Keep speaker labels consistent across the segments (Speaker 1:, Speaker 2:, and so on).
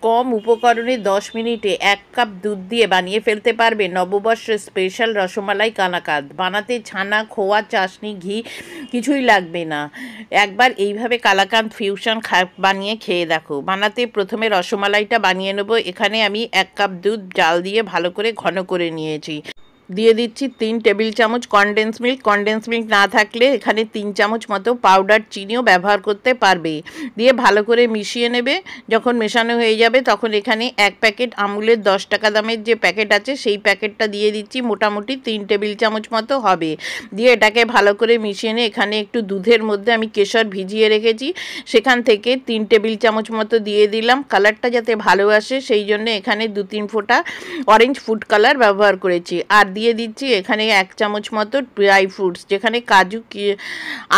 Speaker 1: কম উপকরণে 10 মিনিটে 1 কাপ দুধ দিয়ে বানিয়ে ফেলতে পারবে নববর্ষের স্পেশাল রসমালাই কালাকাঁদ। বানাতে ছানা, খোয়া, চাশনি, ঘি কিছুই লাগবে না। একবার এইভাবে কালাকাঁদ ফিউশন বানিয়ে খেয়ে দেখো। বানাতে প্রথমে রসমালাইটা বানিয়ে নেব। এখানে আমি 1 কাপ দুধ জাল দিয়ে ভালো করে ঘন করে নিয়েছি। দিয়ে দিচ্ছি 3 টেবিল চামচ কনডেন্স মিল্ক। কনডেন্স মিল্ক না থাকলে এখানে 3 চামচ মতো পাউডার চিনিও ব্যবহার করতে পারবে। দিয়ে ভালো করে মিশিয়ে নেবে। যখন মেশানো হয়ে যাবে তখন এখানে 1 প্যাকেট আমুলের 10 টাকা দামের যে প্যাকেট আছে সেই প্যাকেটটা দিয়ে দিচ্ছি। মোটামুটি 3 টেবিল চামচ মতো হবে। দিয়ে এটাকে ভালো করে মিশিয়ে নিয়ে এখানে একটু দুধের মধ্যে আমি কেশর ভিজিয়ে রেখেছি, সেখান থেকে 3 টেবিল চামচ মতো দিয়ে দিলাম। কালারটা যাতে ভালো আসে সেই জন্য এখানে 2-3 ফোঁটা অরেঞ্জ ফুড কালার ব্যবহার করেছি। আর দিয়ে দিচ্ছি এখানে 1 চামচ মতো ড্রাই ফ্রুটস, যেখানে কাজু,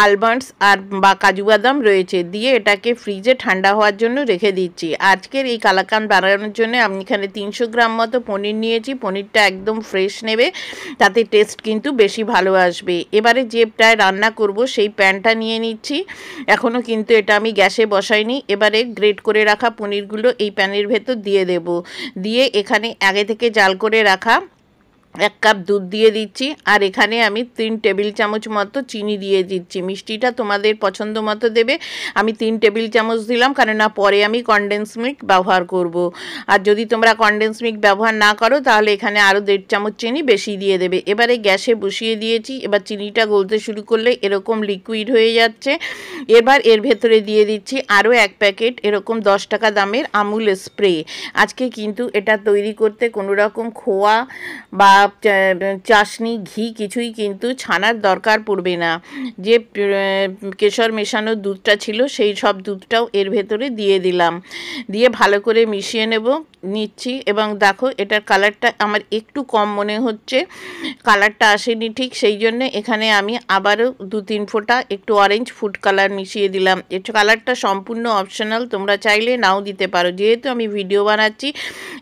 Speaker 1: আলমন্ডস আর বা কাজু বাদাম রয়েছে। দিয়ে এটাকে ফ্রিজে ঠান্ডা হওয়ার জন্য রেখে দিচ্ছি। আজকের এই কালাকাঁদ বানানোর জন্য আমি এখানে 300 গ্রাম মতো পনির নিয়েছি। পনিরটা একদম ফ্রেশ নেবে, তাতে টেস্ট কিন্তু বেশি ভালো আসবে। এবারে যে প্রায় রান্না করব সেই প্যানটা নিয়ে নিচ্ছি। এখনও কিন্তু এটা আমি গ্যাসে বসাইনি। এবারে গ্রেট করে রাখা পনিরগুলো এই প্যানের ভেতর দিয়ে দেব। দিয়ে এখানে আগে থেকে জাল করে রাখা 1 কাপ দুধ দিয়ে দিচ্ছি। আর এখানে আমি 3 টেবিল চামচ মতো চিনি দিয়ে দিচ্ছি। মিষ্টিটা তোমাদের পছন্দ মতো দেবে। আমি 3 টেবিল চামচ দিলাম, কারণ না পরে আমি কনডেন্স মিল্ক ব্যবহার করব। আর যদি তোমরা কনডেন্স মিল্ক ব্যবহার না করো তাহলে এখানে আরও 1.5 চামচ চিনি বেশি দিয়ে দেবে। এবারে গ্যাসে বসিয়ে দিয়েছি। এবার চিনিটা গলতে শুরু করলে এরকম লিকুইড হয়ে যাচ্ছে। এবার এর ভেতরে দিয়ে দিচ্ছি আরও 1 প্যাকেট এরকম 10 টাকা দামের আমুল স্প্রে। আজকে কিন্তু এটা তৈরি করতে কোনো রকম খোয়া বা চাশনি, ঘি কিছুই কিন্তু ছানার দরকার পড়বে না। যে কেশর মেশানো দুধটা ছিল সেই সব দুধটাও এর ভেতরে দিয়ে দিলাম। দিয়ে ভালো করে মিশিয়ে নিচ্ছি। এবং দেখো এটার কালারটা আমার একটু কম মনে হচ্ছে, কালারটা আসেনি ঠিক, সেই জন্য এখানে আমি আবারও 2-3 ফোঁটা একটু অরেঞ্জ ফুড কালার মিশিয়ে দিলাম। এটা কালারটা সম্পূর্ণ অপশনাল, তোমরা চাইলে নাও দিতে পারো। যেহেতু আমি ভিডিও বানাচ্ছি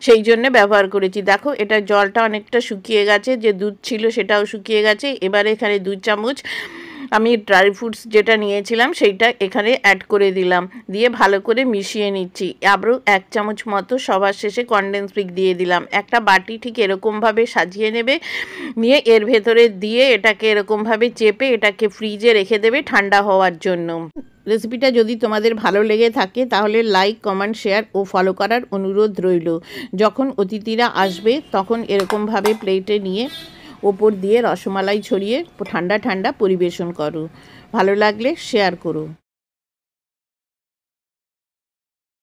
Speaker 1: সেই জন্য ব্যবহার করেছি। দেখো এটা জলটা অনেকটা শুকিয়ে গেছে, যে দুধ ছিল সেটাও শুকিয়ে গেছে। এবারে এখানে 2 চামচ আমি ড্রাই ফ্রুটস যেটা নিয়েছিলাম সেইটা এখানে অ্যাড করে দিলাম। দিয়ে ভালো করে মিশিয়ে নিচ্ছি। আবারও 1 চামচ মতো সবার শেষে কনডেন্স মিল্ক দিয়ে দিলাম। একটা বাটি ঠিক এরকমভাবে সাজিয়ে নেবে, নিয়ে এর ভেতরে দিয়ে এটাকে এরকমভাবে চেপে এটাকে ফ্রিজে রেখে দেবে ঠান্ডা হওয়ার জন্য। রেসিপিটা যদি তোমাদের ভালো লেগে থাকে তাহলে লাইক, কমেন্ট, শেয়ার ও ফলো করার অনুরোধ রইল। যখন অতিথিরা আসবে তখন এরকমভাবে প্লেটে নিয়ে ওপর দিয়ে রসমালাই ছড়িয়ে ঠান্ডা ঠান্ডা পরিবেশন করো। ভালো লাগলে শেয়ার করো।